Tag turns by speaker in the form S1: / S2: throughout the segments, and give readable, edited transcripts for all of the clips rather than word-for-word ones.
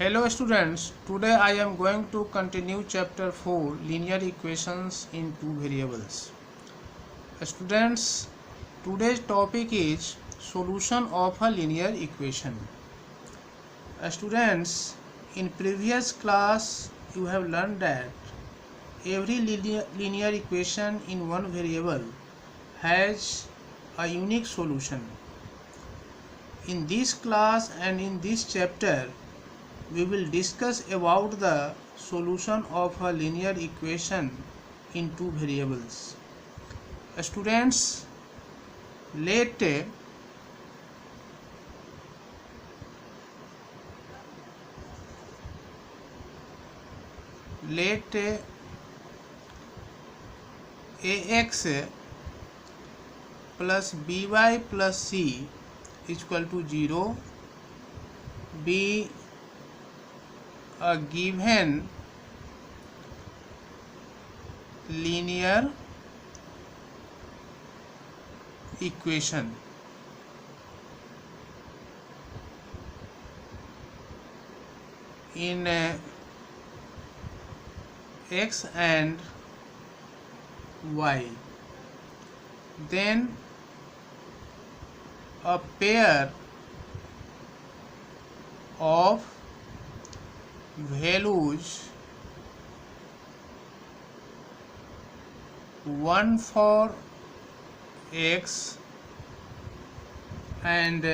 S1: Hello students, today I am going to continue chapter 4 linear equations in two variables. Students, today's topic is solution of a linear equation. Students, in previous class you have learned that every linear equation in one variable has a unique solution. In this class and in this chapter we will discuss about the solution of a linear equation in two variables. Students, let ax plus by plus c is equal to 0 be a given linear equation. In x and y, then a pair of values, one for x and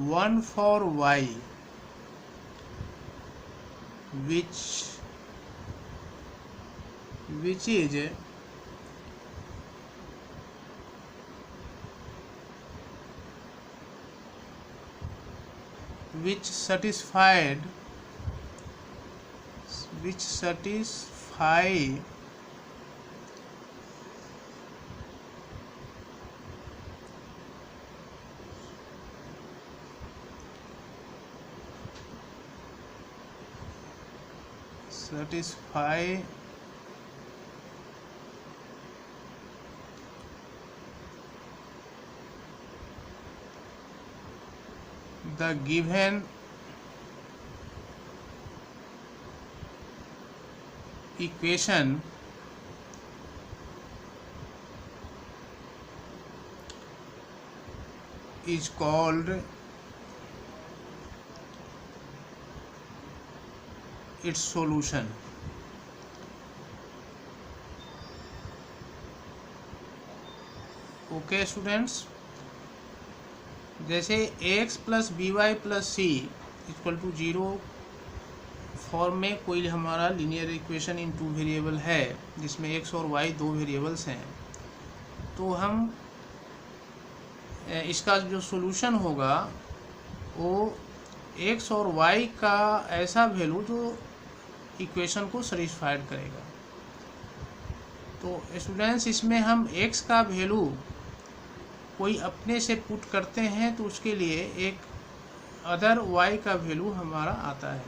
S1: one for y, which is which satisfy the given equation is called its solution. Okay students, जैसे x plus B Y plus C equal to 0 form में कोई हमारा linear equation in two variable है जिसमें x और y दो variables हैं, तो हम इसका जो सॉल्यूशन होगा वो x और y का ऐसा वैल्यू जो इक्वेशन को सेटिस्फाइड करेगा। तो स्टूडेंट्स, इसमें हम x का वैल्यू कोई अपने से पुट करते हैं तो उसके लिए एक अदर y का वैल्यू हमारा आता है।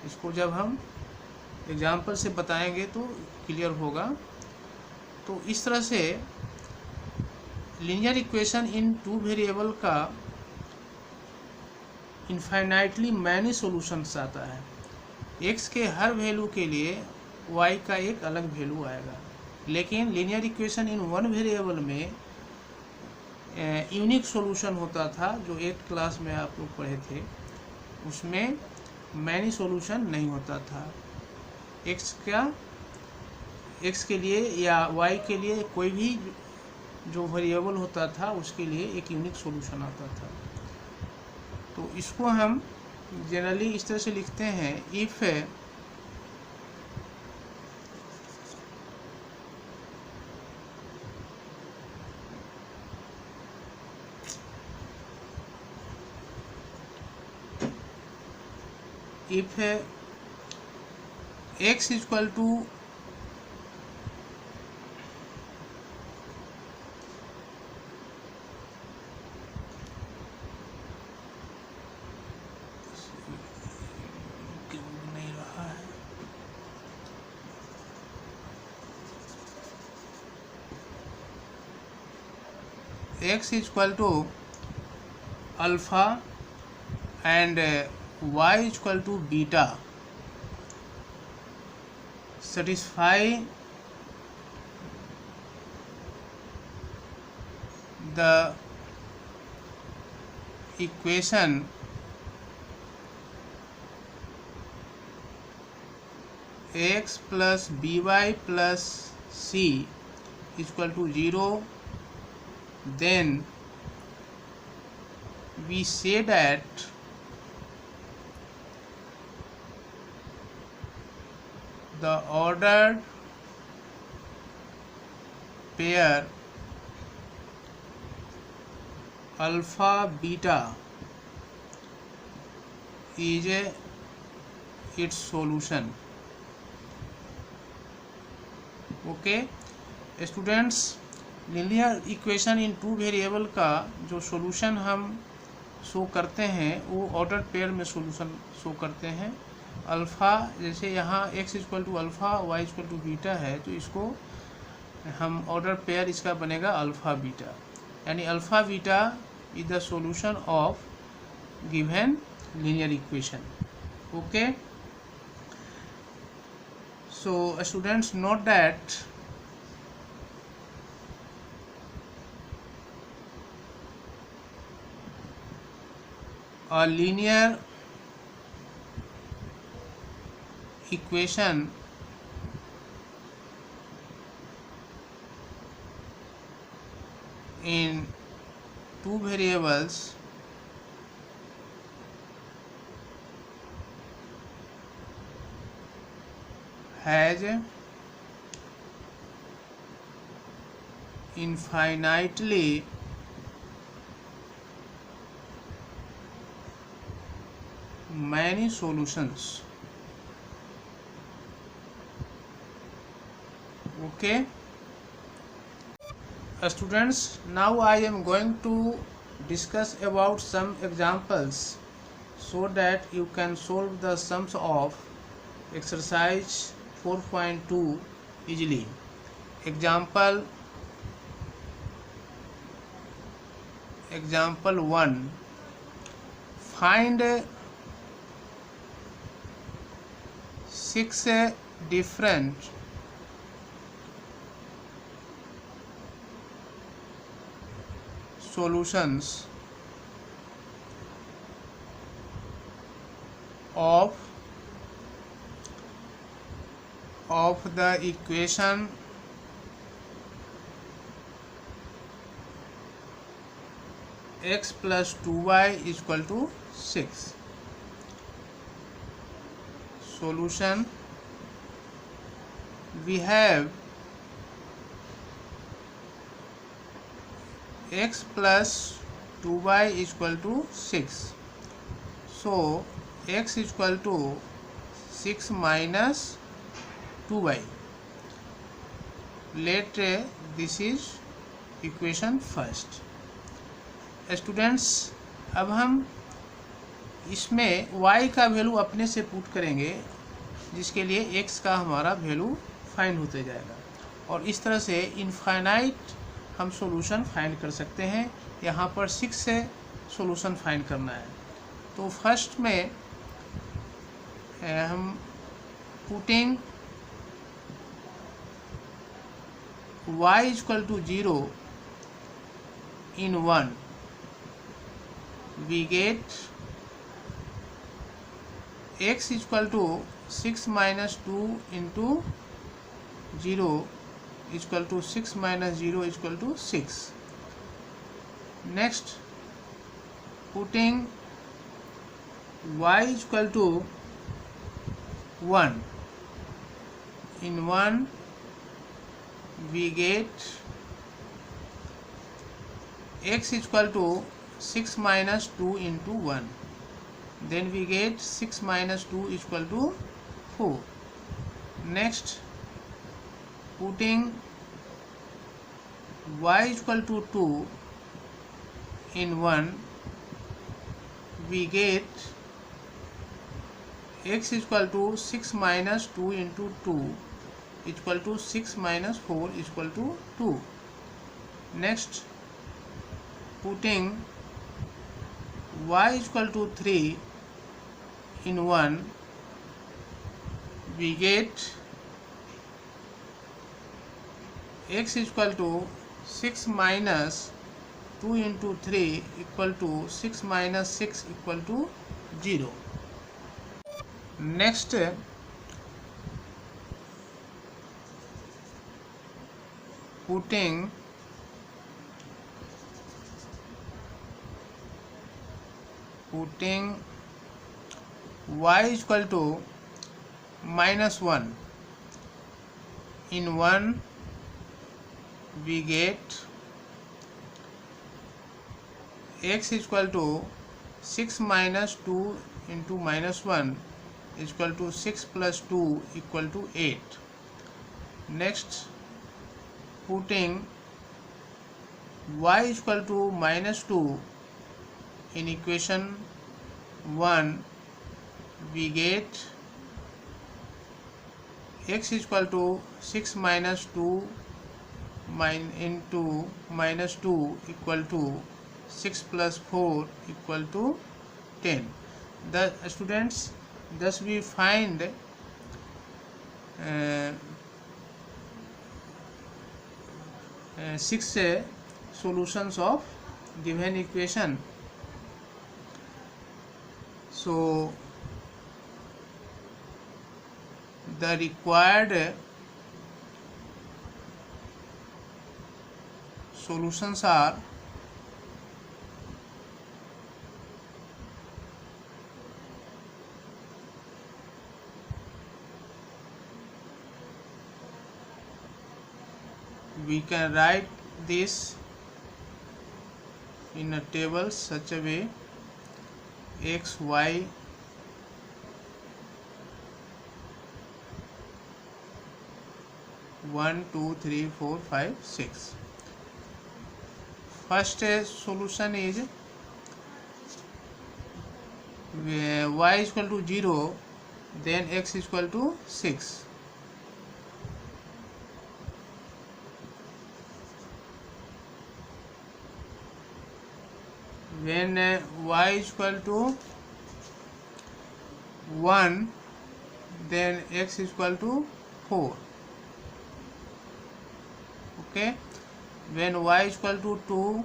S1: इसको जब हम एग्जाम्पल से बताएंगे तो क्लियर होगा। तो इस तरह से linear equation in two variable का इनफाइनाइटली मैनी सॉल्यूशंस आता है। x के हर वैल्यू के लिए y का एक अलग वैल्यू आएगा, लेकिन linear equation in one variable में यूनिक सॉल्यूशन होता था जो 8th क्लास में आप लोग पढ़े थे, उसमें मैनी सॉल्यूशन नहीं होता था। x के लिए या y के लिए कोई भी जो वेरिएबल होता था उसके लिए एक यूनिक सॉल्यूशन आता था। तो इसको हम जनरली इस तरह से लिखते हैं, इफ x इक्वल टू नहीं रहा है, x equal to alpha and y is equal to beta satisfy the equation x plus by plus c is equal to 0, then we say that the ordered pair alpha beta is its solution. Okay students, linear equation in two variable का जो solution हम show करते हैं वो order pair में solution show करते हैं। Alpha जैसे यहाँ x equal to alpha y equal to beta है, तो इसको हम ऑर्डर पेयर इसका बनेगा अल्फ़ा बीटा, यानी alpha beta is the solution of given linear equation. Okay, so students note that a linear equation in two variables has infinitely many solutions. Okay students, now I am going to discuss about some examples so that you can solve the sums of exercise 4.2 easily. Example 1, find 6 different solutions of the equation x plus 2y is equal to 6. Solution: we have x plus 2y is equal to 6, so x is equal to 6 minus 2y. Let this is equation first. Students, अब हम इसमें y का value अपने से put करेंगे, जिसके लिए x का हमारा वैल्यू फाइंड होते जाएगा, और इस तरह से इनफाइनाइट हम सॉल्यूशन फाइंड कर सकते हैं। यहाँ पर 6 से सॉल्यूशन फाइंड करना है, तो फर्स्ट में हम putting y equal to 0 in 1, we get x equal to 6 minus 2 into 0 equal to 6 minus 0 equal to 6. Next, putting y equal to 1 in 1, we get x equal to 6 minus 2 into 1, then we get 6 minus 2 equal to 4. Next, putting y equal to 2 in 1, we get x equal to 6 minus 2 into 2 equal to 6 minus 4 equal to 2. Next, putting y is equal to 3 in 1, we get x is equal to 6 minus 2 into 3 equal to 6 minus 6 equal to 0. Next, putting y is equal to minus 1 in 1, we get x is equal to 6 minus 2 into minus 1 is equal to 6 plus 2 equal to 8. Next, putting y is equal to minus 2 in equation 1, we get x is equal to 6 minus 2 into minus 2 equal to 6 plus 4 equal to 10. The students, thus we find six solutions of given equation. So the required solutions are we can write this in a table such a way: x, y, one, two, three, four, five, six. First solution is y is equal to 0, then x is equal to 6. When y is equal to 1, then x is equal to 4. Okay. When y is equal to 2,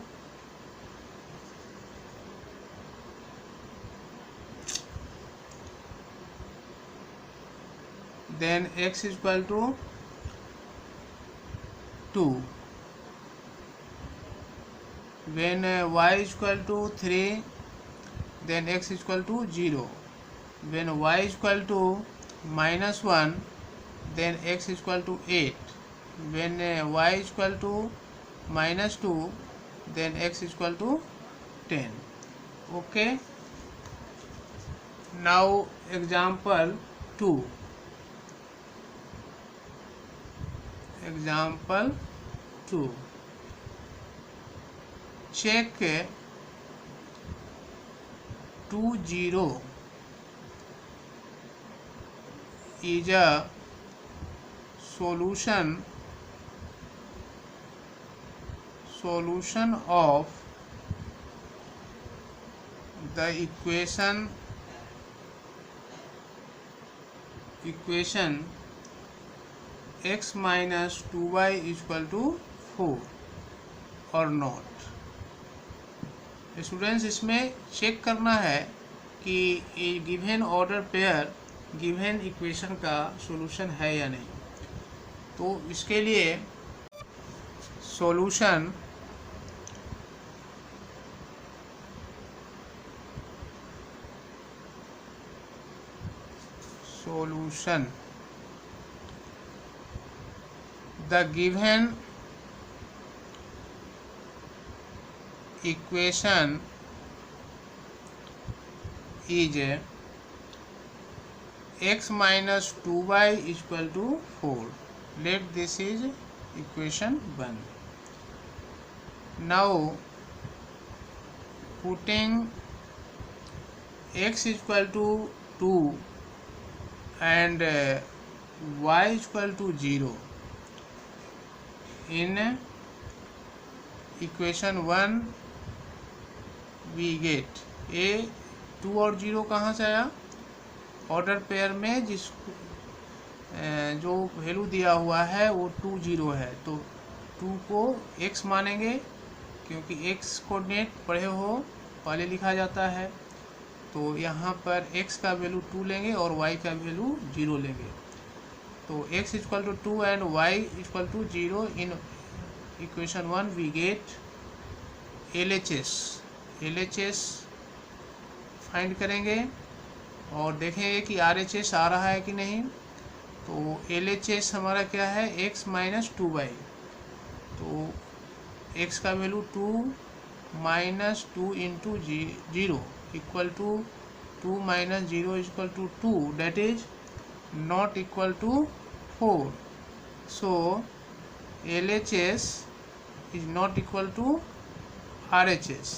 S1: then x is equal to 2. When y is equal to 3, then x is equal to 0. When y is equal to minus 1, then x is equal to 8. When y is equal to minus 2, then x is equal to 10. Okay. Now example 2. Example 2. Check 20 is a solution of the equation x minus 2y is equal to 4 or not. Students, इसमें check करना है कि given order pair given equation का solution है या नहीं. तो इसके लिए solution the given equation is x minus 2y is equal to 4. Let this is equation 1. Now putting x is equal to 2 and y is equal to 0 in equation 1, we get ए 2 और 0 कहाँ से आया, ऑर्डर पेयर में जिस जो value दिया हुआ है वो 2 0 है, तो 2 को x मानेंगे क्योंकि x कोऑर्डिनेट पढ़े हो पहले लिखा जाता है। तो यहाँ पर x का वैल्यू 2 लेंगे और y का वैल्यू 0 लेंगे। तो x equal to 2 and y equal to 0 in equation 1 we get LHS find करेंगे और देखेंगे कि RHS आ रहा है कि नहीं। तो LHS हमारा क्या है, x माइनस 2y। तो x का value 2 minus 2 into 0 equal to 2 minus 0 equal to 2, that is not equal to 4। So LHS is not equal to RHS।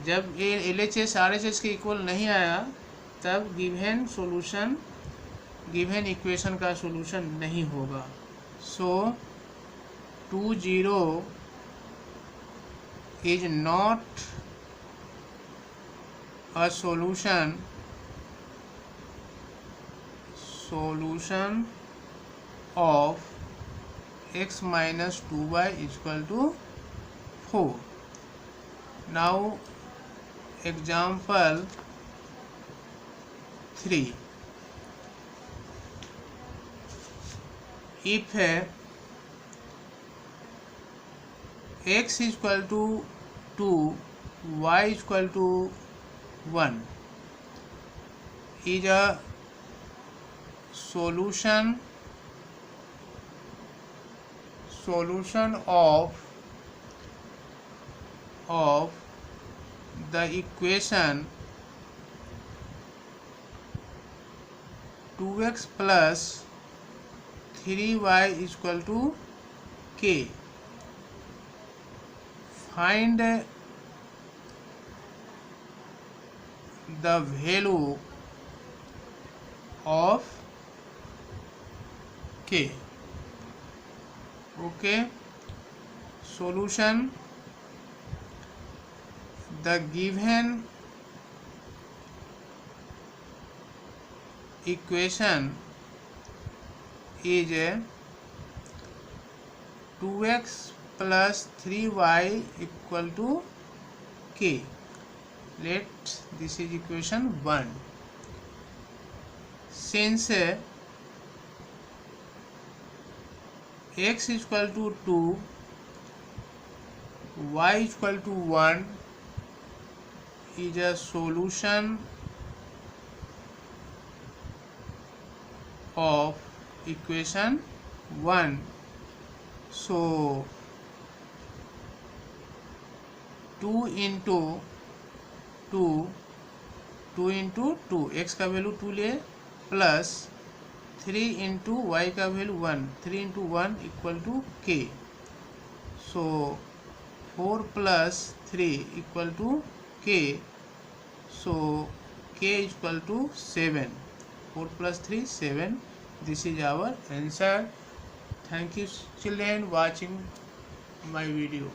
S1: जब ये LHS RHS के इक्वल नहीं आया तब गिवन इक्वेशन का सॉल्यूशन नहीं होगा। सो 2 0 is not a solution of x minus 2y equal to 4. Now example 3. If x is equal to 2, y is equal to 1 is a solution of the equation 2x plus 3y is equal to k. Find the value of k. Okay, solution: the given equation is 2x plus 3y equal to k. This is equation 1. Since x is equal to 2, y is equal to 1 is a solution of equation 1. So 2 into 2 x का value 2 ले plus 3 into Y का value 1, 3 into 1 equal to k. So 4 plus 3 equal to k. So k equal to 7. 4 plus 3 7. This is our answer. Thank you children watching my video.